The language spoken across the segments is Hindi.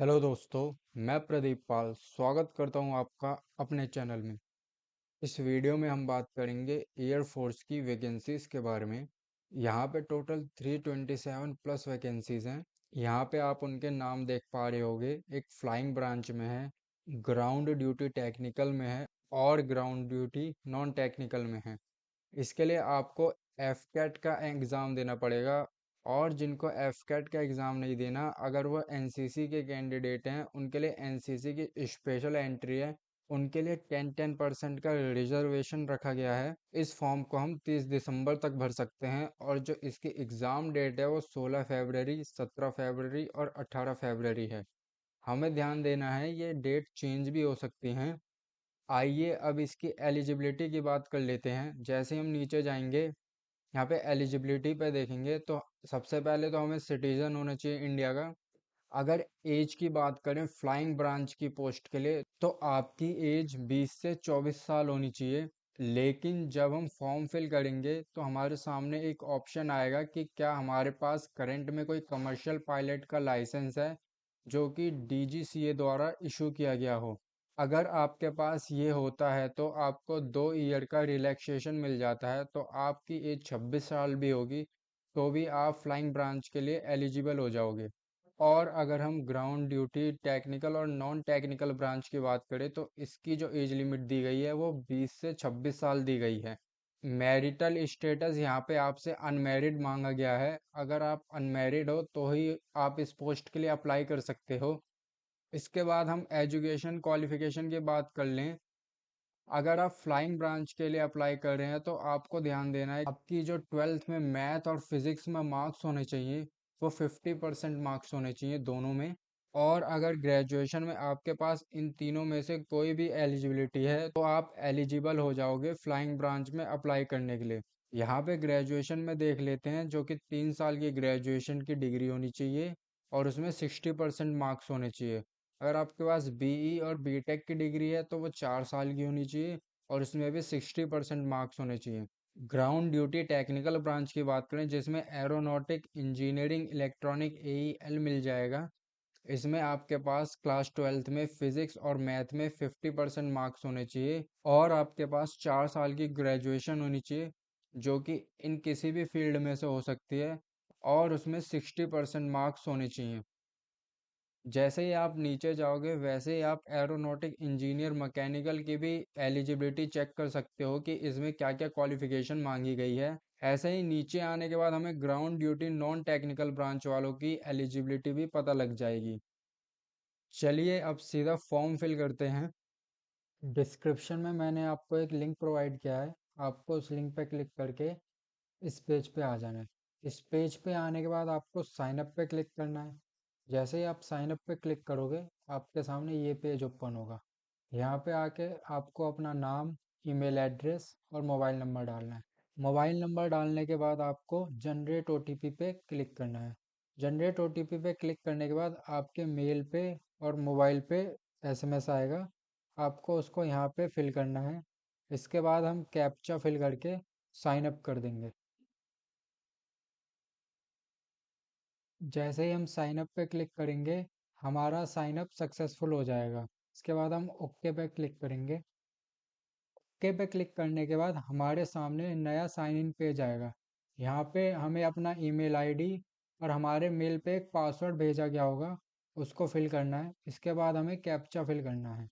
हेलो दोस्तों। मैं प्रदीप पाल स्वागत करता हूं आपका अपने चैनल में। इस वीडियो में हम बात करेंगे एयरफोर्स की वैकेंसीज के बारे में। यहाँ पे टोटल 327 प्लस वैकेंसीज हैं। यहाँ पे आप उनके नाम देख पा रहे होंगे। एक फ्लाइंग ब्रांच में है, ग्राउंड ड्यूटी टेक्निकल में है और ग्राउंड ड्यूटी नॉन टेक्निकल में है। इसके लिए आपको एफ कैट का एग्ज़ाम देना पड़ेगा। और जिनको एफ कैट का एग्ज़ाम नहीं देना, अगर वो एनसीसी के कैंडिडेट हैं, उनके लिए एनसीसी की स्पेशल एंट्री है। उनके लिए 10% का रिजर्वेशन रखा गया है। इस फॉर्म को हम 30 दिसंबर तक भर सकते हैं और जो इसकी एग्ज़ाम डेट है वो 16 फरवरी, 17 फरवरी और 18 फरवरी है। हमें ध्यान देना है, ये डेट चेंज भी हो सकती हैं। आइए अब इसकी एलिजिबिलिटी की बात कर लेते हैं। जैसे हम नीचे जाएंगे, यहाँ पे एलिजिबिलिटी पे देखेंगे तो सबसे पहले तो हमें सिटीजन होना चाहिए इंडिया का। अगर एज की बात करें फ्लाइंग ब्रांच की पोस्ट के लिए, तो आपकी एज 20 से 24 साल होनी चाहिए। लेकिन जब हम फॉर्म फिल करेंगे तो हमारे सामने एक ऑप्शन आएगा कि क्या हमारे पास करंट में कोई कमर्शियल पायलट का लाइसेंस है जो कि डीजीसीए द्वारा इशू किया गया हो। अगर आपके पास ये होता है तो आपको 2 ईयर का रिलैक्सेशन मिल जाता है, तो आपकी एज 26 साल भी होगी तो भी आप फ्लाइंग ब्रांच के लिए एलिजिबल हो जाओगे। और अगर हम ग्राउंड ड्यूटी टेक्निकल और नॉन टेक्निकल ब्रांच की बात करें तो इसकी जो एज लिमिट दी गई है वो 20 से 26 साल दी गई है। मैरिटल स्टेटस यहाँ पे आपसे अनमैरिड मांगा गया है। अगर आप अनमैरिड हो तो ही आप इस पोस्ट के लिए अप्लाई कर सकते हो। इसके बाद हम एजुकेशन क्वालिफिकेशन की बात कर लें। अगर आप फ्लाइंग ब्रांच के लिए अप्लाई कर रहे हैं तो आपको ध्यान देना है, आपकी जो 12th में मैथ और फिजिक्स में मार्क्स होने चाहिए वो 50% मार्क्स होने चाहिए दोनों में। और अगर ग्रेजुएशन में आपके पास इन तीनों में से कोई भी एलिजिबिलिटी है तो आप एलिजिबल हो जाओगे फ्लाइंग ब्रांच में अप्लाई करने के लिए। यहाँ पे ग्रेजुएशन में देख लेते हैं, जो कि 3 साल की ग्रेजुएशन की डिग्री होनी चाहिए और उसमें 60% मार्क्स होने चाहिए। अगर आपके पास बीई और बीटेक की डिग्री है तो वो 4 साल की होनी चाहिए और उसमें भी 60% मार्क्स होने चाहिए। ग्राउंड ड्यूटी टेक्निकल ब्रांच की बात करें, जिसमें एरोनॉटिक इंजीनियरिंग इलेक्ट्रॉनिक एईएल मिल जाएगा। इसमें आपके पास क्लास 12th में फिजिक्स और मैथ में 50% मार्क्स होने चाहिए और आपके पास 4 साल की ग्रेजुएशन होनी चाहिए, जो कि इन किसी भी फील्ड में से हो सकती है और उसमें 60% मार्क्स होने चाहिए। जैसे ही आप नीचे जाओगे वैसे ही आप एरोनॉटिक इंजीनियर मैकेनिकल की भी एलिजिबिलिटी चेक कर सकते हो कि इसमें क्या क्या क्वालिफिकेशन मांगी गई है। ऐसे ही नीचे आने के बाद हमें ground duty non technical branch वालों की एलिजिबिलिटी भी पता लग जाएगी। चलिए अब सीधा फॉर्म फिल करते हैं। डिस्क्रिप्शन में मैंने आपको एक लिंक प्रोवाइड किया है, आपको उस लिंक पे क्लिक करके इस पेज पे आ जाना है। इस पेज पे आने के बाद आपको साइन अप पे क्लिक करना है। जैसे ही आप साइन अप पे क्लिक करोगे आपके सामने ये पेज ओपन होगा। यहाँ पे आके आपको अपना नाम, ईमेल एड्रेस और मोबाइल नंबर डालना है। मोबाइल नंबर डालने के बाद आपको जनरेट ओटीपी पे क्लिक करना है। जनरेट ओटीपी पे क्लिक करने के बाद आपके मेल पे और मोबाइल पे एसएमएस आएगा। आपको उसको यहाँ पे फिल करना है। इसके बाद हम कैप्चा फिल करके साइन अप कर देंगे। जैसे ही हम साइन अप पे क्लिक करेंगे हमारा साइन अप सक्सेसफुल हो जाएगा। इसके बाद हम ओके पे क्लिक करेंगे। ओके पे क्लिक करने के बाद हमारे सामने नया साइन इन पेज आएगा। यहाँ पे हमें अपना ईमेल आईडी और हमारे मेल पे एक पासवर्ड भेजा गया होगा, उसको फिल करना है। इसके बाद हमें कैप्चा फिल करना है।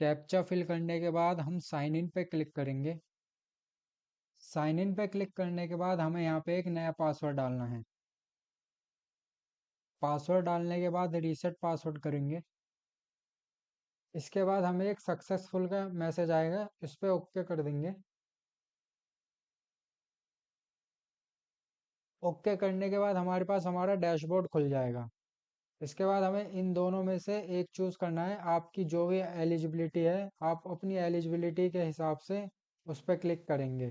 कैप्चा फिल करने के बाद हम साइन इन पे क्लिक करेंगे। साइन इन पे क्लिक करने के बाद हमें यहाँ पे एक नया पासवर्ड डालना है। पासवर्ड डालने के बाद रीसेट पासवर्ड करेंगे। इसके बाद हमें एक सक्सेसफुल का मैसेज आएगा, इस पे ओके कर देंगे। ओके करने के बाद हमारे पास हमारा डैशबोर्ड खुल जाएगा। इसके बाद हमें इन दोनों में से एक चूज करना है। आपकी जो भी एलिजिबिलिटी है आप अपनी एलिजिबिलिटी के हिसाब से उस पर क्लिक करेंगे।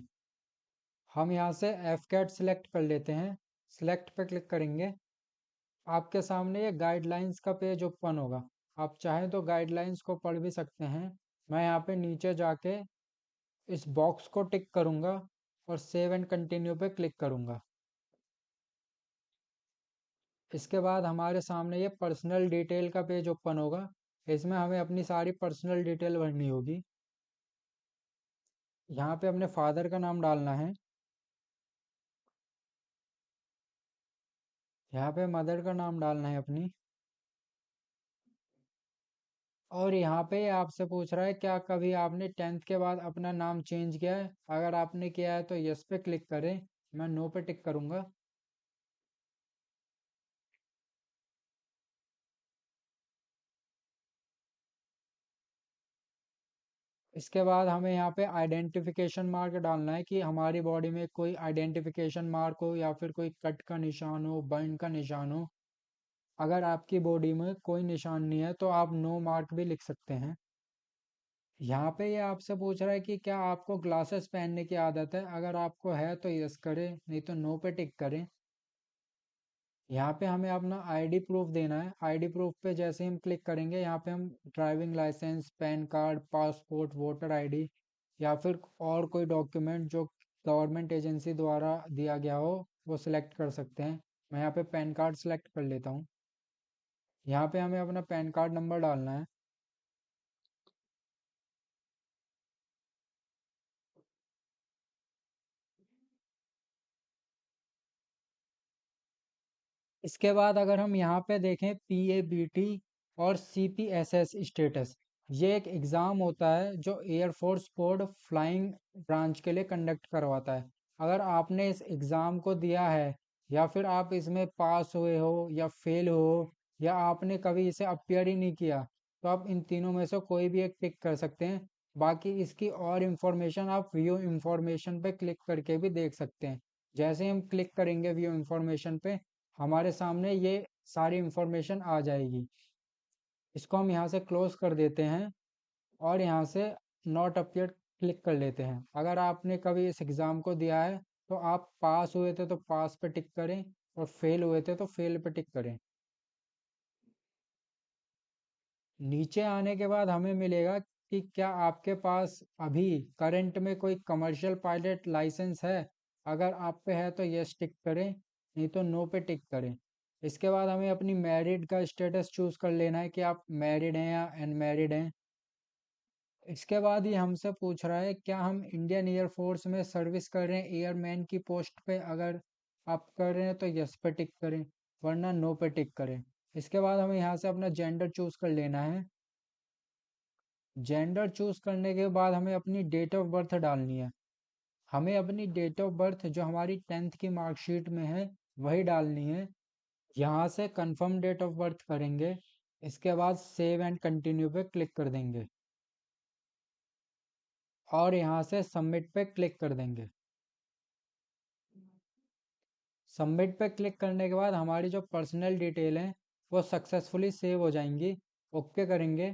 हम यहाँ से एफ कैट सिलेक्ट कर लेते हैं। सिलेक्ट पे क्लिक करेंगे। आपके सामने ये गाइडलाइंस का पेज ओपन होगा। आप चाहें तो गाइडलाइंस को पढ़ भी सकते हैं। मैं यहाँ पे नीचे जाके इस बॉक्स को टिक करूंगा और सेव एंड कंटिन्यू पे क्लिक करूंगा। इसके बाद हमारे सामने ये पर्सनल डिटेल का पेज ओपन होगा। इसमें हमें अपनी सारी पर्सनल डिटेल भरनी होगी। यहाँ पे अपने फादर का नाम डालना है। यहाँ पे मदर का नाम डालना है अपनी। और यहाँ पे ये आपसे पूछ रहा है क्या कभी आपने 10th के बाद अपना नाम चेंज किया है। अगर आपने किया है तो यस पे क्लिक करें। मैं नो पे टिक करूँगा। इसके बाद हमें यहाँ पे आइडेंटिफिकेशन मार्क डालना है कि हमारी बॉडी में कोई आइडेंटिफिकेशन मार्क हो या फिर कोई कट का निशान हो, बर्न का निशान हो। अगर आपकी बॉडी में कोई निशान नहीं है तो आप नो मार्क भी लिख सकते हैं। यहाँ पे ये आपसे पूछ रहा है कि क्या आपको ग्लासेस पहनने की आदत है। अगर आपको है तो यस करें, नहीं तो नो पे टिक करें। यहाँ पे हमें अपना आईडी प्रूफ देना है। आईडी प्रूफ पे जैसे हम क्लिक करेंगे यहाँ पे हम driving licence, PAN card, passport, voter ID या फिर और कोई डॉक्यूमेंट जो गवर्नमेंट एजेंसी द्वारा दिया गया हो वो सिलेक्ट कर सकते हैं। मैं यहाँ पे पैन कार्ड सेलेक्ट कर लेता हूँ। यहाँ पे हमें अपना पैन कार्ड नंबर डालना है। इसके बाद अगर हम यहाँ पे देखें PABT और CPSS स्टेटस, ये एक एग्ज़ाम होता है जो एयरफोर्स बोर्ड फ्लाइंग ब्रांच के लिए कंडक्ट करवाता है। अगर आपने इस एग्ज़ाम को दिया है या फिर आप इसमें पास हुए हो या फेल हो या आपने कभी इसे अपियर ही नहीं किया तो आप इन तीनों में से कोई भी एक टिक कर सकते हैं। बाकी इसकी और इन्फॉर्मेशन आप व्यू इन्फॉर्मेशन पे क्लिक करके भी देख सकते हैं। जैसे ही हम क्लिक करेंगे व्यू इन्फॉर्मेशन पे हमारे सामने ये सारी इंफॉर्मेशन आ जाएगी। इसको हम यहाँ से क्लोज कर देते हैं और यहाँ से नॉट अपीयर क्लिक कर लेते हैं। अगर आपने कभी इस एग्ज़ाम को दिया है तो आप पास हुए थे तो पास पे टिक करें और फेल हुए थे तो फेल पे टिक करें। नीचे आने के बाद हमें मिलेगा कि क्या आपके पास अभी करंट में कोई कमर्शियल पायलट लाइसेंस है। अगर आप पे है तो यस टिक करें, नहीं तो नो पे टिक करें। इसके बाद हमें अपनी मैरिड का स्टेटस चूज कर लेना है कि आप मैरिड हैं या अनमैरिड हैं। इसके बाद ये हमसे पूछ रहा है क्या हम इंडियन एयरफोर्स में सर्विस कर रहे हैं एयरमैन की पोस्ट पे। अगर आप कर रहे हैं तो यस पे टिक करें, वरना नो पे टिक करें। इसके बाद हमें यहाँ से अपना जेंडर चूज कर लेना है। जेंडर चूज करने के बाद हमें अपनी डेट ऑफ बर्थ डालनी है। हमें अपनी डेट ऑफ बर्थ जो हमारी 10th की मार्कशीट में है वही डालनी है। यहाँ से कंफर्म डेट ऑफ बर्थ करेंगे। इसके बाद सेव एंड कंटिन्यू पे क्लिक कर देंगे और यहाँ से सबमिट पे क्लिक कर देंगे। सबमिट पे क्लिक करने के बाद हमारी जो पर्सनल डिटेल हैं वो सक्सेसफुली सेव हो जाएंगी। ओके करेंगे।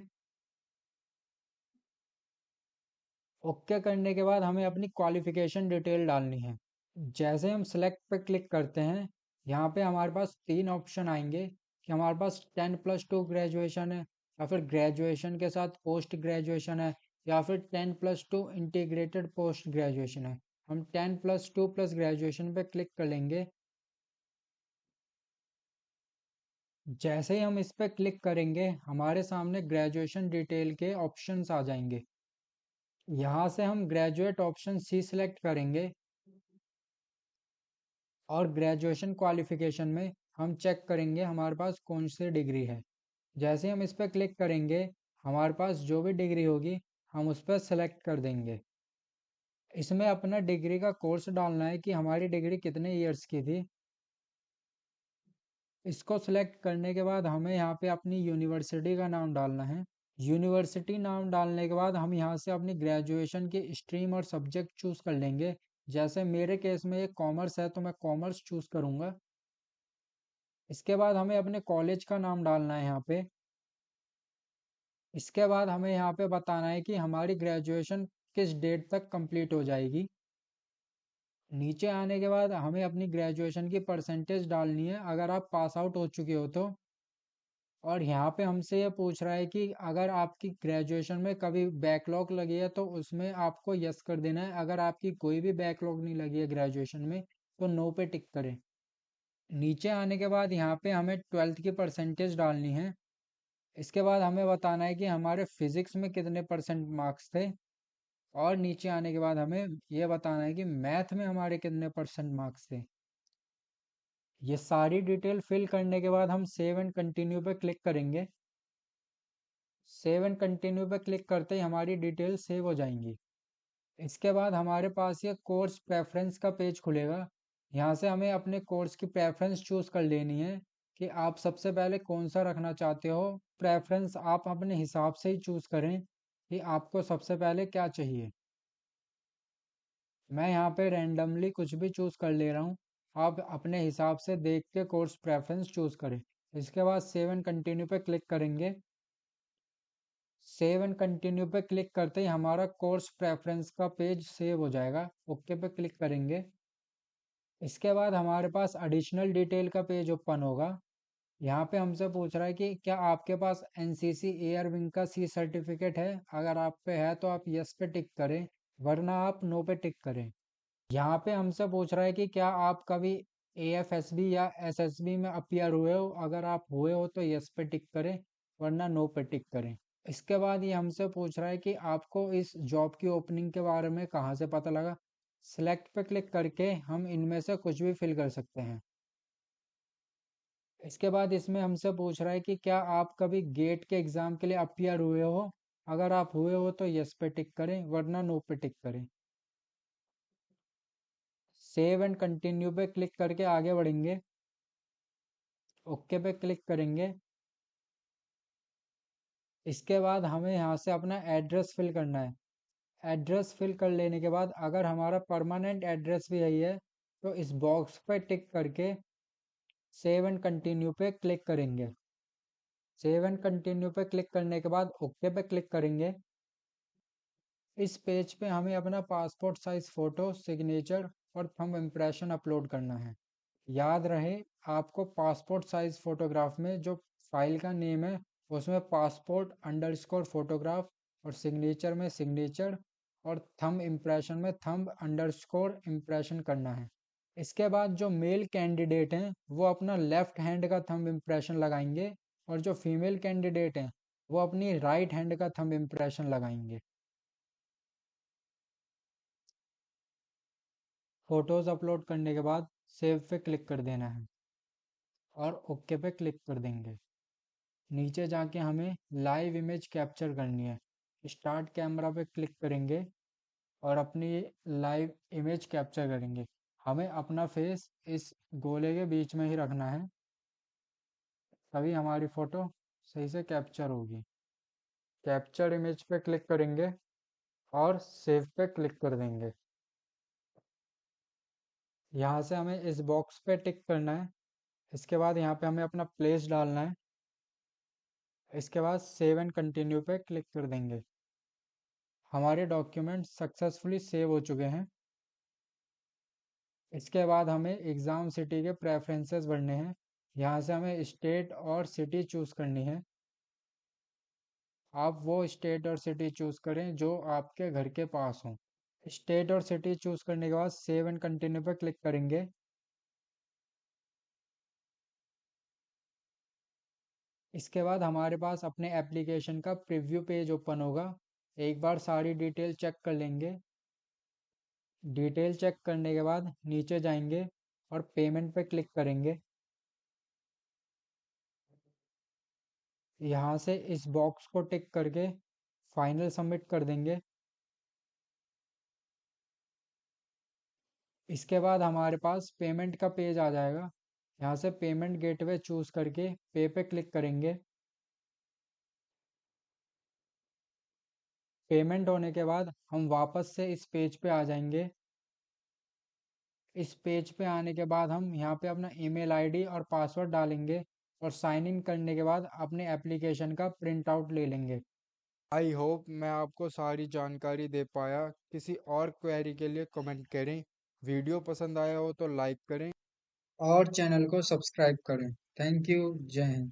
ओके करने के बाद हमें अपनी क्वालिफिकेशन डिटेल डालनी है। जैसे हम सेलेक्ट पे क्लिक करते हैं यहाँ पे हमारे पास तीन ऑप्शन आएंगे कि हमारे पास 10+2 ग्रेजुएशन है या फिर ग्रेजुएशन के साथ पोस्ट ग्रेजुएशन है या फिर 10+2 इंटीग्रेटेड पोस्ट ग्रेजुएशन है। हम 10+2 प्लस ग्रेजुएशन पे क्लिक कर लेंगे। जैसे ही हम इस पे क्लिक करेंगे हमारे सामने ग्रेजुएशन डिटेल के ऑप्शंस आ जाएंगे। यहाँ से हम ग्रेजुएट ऑप्शन सी सिलेक्ट करेंगे और ग्रेजुएशन क्वालिफिकेशन में हम चेक करेंगे हमारे पास कौन सी डिग्री है। जैसे हम इस पर क्लिक करेंगे हमारे पास जो भी डिग्री होगी हम उस पर सेलेक्ट कर देंगे। इसमें अपना डिग्री का कोर्स डालना है कि हमारी डिग्री कितने ईयर्स की थी। इसको सेलेक्ट करने के बाद हमें यहाँ पे अपनी यूनिवर्सिटी का नाम डालना है। यूनिवर्सिटी नाम डालने के बाद हम यहाँ से अपनी ग्रेजुएशन की स्ट्रीम और सब्जेक्ट चूज कर लेंगे। जैसे मेरे केस में ये कॉमर्स है तो मैं कॉमर्स चूज करूँगा। इसके बाद हमें अपने कॉलेज का नाम डालना है यहाँ पे। इसके बाद हमें यहाँ पे बताना है कि हमारी ग्रेजुएशन किस डेट तक कंप्लीट हो जाएगी। नीचे आने के बाद हमें अपनी ग्रेजुएशन की परसेंटेज डालनी है अगर आप पास आउट हो चुके हो तो। और यहाँ पे हमसे ये पूछ रहा है कि अगर आपकी ग्रेजुएशन में कभी बैकलॉग लगी है तो उसमें आपको यस कर देना है। अगर आपकी कोई भी बैकलॉग नहीं लगी है ग्रेजुएशन में तो नो पे टिक करें। नीचे आने के बाद यहाँ पे हमें 12th की परसेंटेज डालनी है। इसके बाद हमें बताना है कि हमारे फिजिक्स में कितने परसेंट मार्क्स थे। और नीचे आने के बाद हमें ये बताना है कि मैथ में हमारे कितने परसेंट मार्क्स थे। ये सारी डिटेल फिल करने के बाद हम सेव एंड कंटिन्यू पे क्लिक करेंगे। सेव एंड कंटिन्यू पे क्लिक करते ही हमारी डिटेल सेव हो जाएंगी। इसके बाद हमारे पास ये कोर्स प्रेफरेंस का पेज खुलेगा। यहाँ से हमें अपने कोर्स की प्रेफरेंस चूज कर लेनी है कि आप सबसे पहले कौन सा रखना चाहते हो। प्रेफरेंस आप अपने हिसाब से ही चूज करें कि आपको सबसे पहले क्या चाहिए। मैं यहाँ पे रैंडमली कुछ भी चूज कर ले रहा हूँ। आप अपने हिसाब से देख के कोर्स प्रेफरेंस चूज करें। इसके बाद सेव एंड कंटिन्यू पे क्लिक करेंगे। सेव एंड कंटिन्यू पे क्लिक करते ही हमारा कोर्स प्रेफरेंस का पेज सेव हो जाएगा। ओके पे क्लिक करेंगे। इसके बाद हमारे पास एडिशनल डिटेल का पेज ओपन होगा। यहाँ पे हमसे पूछ रहा है कि क्या आपके पास एनसीसी एयर विंग का सी सर्टिफिकेट है। अगर आप पे है तो आप यस पे टिक करें, वरना आप नो पे टिक करें। यहाँ पे हमसे पूछ रहा है कि क्या आप कभी एएफएसबी या एसएसबी में अपियर हुए हो। अगर आप हुए हो तो यस पे टिक करें, वरना नो पे टिक करें। इसके बाद ये हमसे पूछ रहा है कि आपको इस जॉब की ओपनिंग के बारे में कहाँ से पता लगा। सिलेक्ट पे क्लिक करके हम इनमें से कुछ भी फिल कर सकते हैं। इसके बाद इसमें हमसे पूछ रहा है कि क्या आप कभी गेट के एग्ज़ाम के लिए अपियर हुए हो। अगर आप हुए हो तो यस पे टिक करें, वरना नो पे टिक करें। सेव एंड कंटिन्यू पे क्लिक करके आगे बढ़ेंगे। ओके पे क्लिक करेंगे। इसके बाद हमें यहाँ से अपना एड्रेस फिल करना है। एड्रेस फिल कर लेने के बाद अगर हमारा परमानेंट एड्रेस भी यही है तो इस बॉक्स पे टिक करके सेव एंड कंटिन्यू पे क्लिक करेंगे। सेव एंड कंटिन्यू पे क्लिक करने के बाद ओके पे क्लिक करेंगे। इस पेज पे हमें अपना पासपोर्ट साइज फ़ोटो, सिग्नेचर और थंब इम्प्रेशन अपलोड करना है। याद रहे, आपको पासपोर्ट साइज फ़ोटोग्राफ में जो फाइल का नेम है उसमें पासपोर्ट अंडरस्कोर फोटोग्राफ और सिग्नेचर में सिग्नेचर और थंब इम्प्रेशन में थंब अंडरस्कोर इम्प्रेशन करना है। इसके बाद जो मेल कैंडिडेट हैं वो अपना लेफ्ट हैंड का थंब इम्प्रेशन लगाएंगे और जो फीमेल कैंडिडेट हैं वो अपनी राइट हैंड का थंब इम्प्रेशन लगाएंगे। फोटोज़ अपलोड करने के बाद सेव पे क्लिक कर देना है और ओके पे क्लिक कर देंगे। नीचे जाके हमें लाइव इमेज कैप्चर करनी है। स्टार्ट कैमरा पे क्लिक करेंगे और अपनी लाइव इमेज कैप्चर करेंगे। हमें अपना फेस इस गोले के बीच में ही रखना है, तभी हमारी फ़ोटो सही से कैप्चर होगी। कैप्चर इमेज पे क्लिक करेंगे और सेव पे क्लिक कर देंगे। यहाँ से हमें इस बॉक्स पे टिक करना है। इसके बाद यहाँ पे हमें अपना प्लेस डालना है। इसके बाद सेव एंड कंटिन्यू पे क्लिक कर देंगे। हमारे डॉक्यूमेंट सक्सेसफुली सेव हो चुके हैं। इसके बाद हमें एग्ज़ाम सिटी के प्रेफरेंसेस भरने हैं। यहाँ से हमें स्टेट और सिटी चूज़ करनी है। आप वो स्टेट और सिटी चूज़ करें जो आपके घर के पास हो। स्टेट और सिटी चूज़ करने के बाद सेव एंड कंटिन्यू पर क्लिक करेंगे। इसके बाद हमारे पास अपने एप्लीकेशन का प्रीव्यू पेज ओपन होगा। एक बार सारी डिटेल चेक कर लेंगे। डिटेल चेक करने के बाद नीचे जाएंगे और पेमेंट पे क्लिक करेंगे। यहाँ से इस बॉक्स को टिक करके फाइनल सबमिट कर देंगे। इसके बाद हमारे पास पेमेंट का पेज आ जाएगा। यहाँ से पेमेंट गेटवे चूज़ करके पे पे क्लिक करेंगे। पेमेंट होने के बाद हम वापस से इस पेज पे आ जाएंगे। इस पेज पे आने के बाद हम यहाँ पे अपना ईमेल आईडी और पासवर्ड डालेंगे और साइन इन करने के बाद अपने एप्लीकेशन का प्रिंट आउट ले लेंगे। आई होप मैं आपको सारी जानकारी दे पाया। किसी और क्वेरी के लिए कमेंट करें। वीडियो पसंद आया हो तो लाइक करें और चैनल को सब्सक्राइब करें। Thank you. जय हिंद।